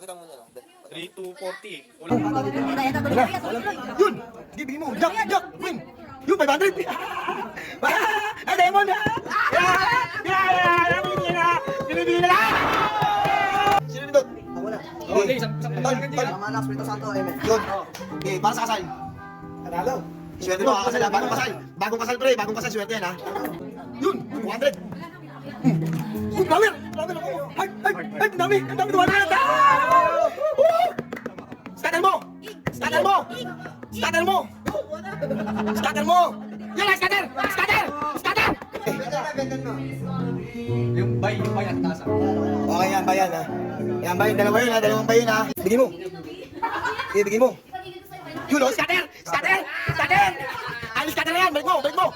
Pakita mo niya. 3 to 40. Yun! Gibigin mo! Jack! Jack! Win! Yun! 500! Ay, Diamond! Binibigyan na lang! Sino nito? Ako na. Okay. Tol! Tama na, Espiritu Santo, amen. Yun! Okay, para sa kasal. Panalo. Swerte mo, kakasal ha. Bagong kasal. Bagong kasal, pre. Bagong kasal, swerte yan ha. Yun! 200! Flower! Flower ako! Ay! Ay! Ay! Ang dami! Ang dami! 200! Scatter mo! Scatter mo! Scatter mo! Scatter mo! Yan lang! Scatter! Scatter! Scatter! Yung bay at tasa. Okay yan, bayan ha. Yan bayan, dalawa yun ha. Dalawang bayan ha. Bigyan mo. Okay, bigyan mo. Yun o! Scatter! Scatter! Scatter! Ay, scatter na yan! Balik mo! Balik mo!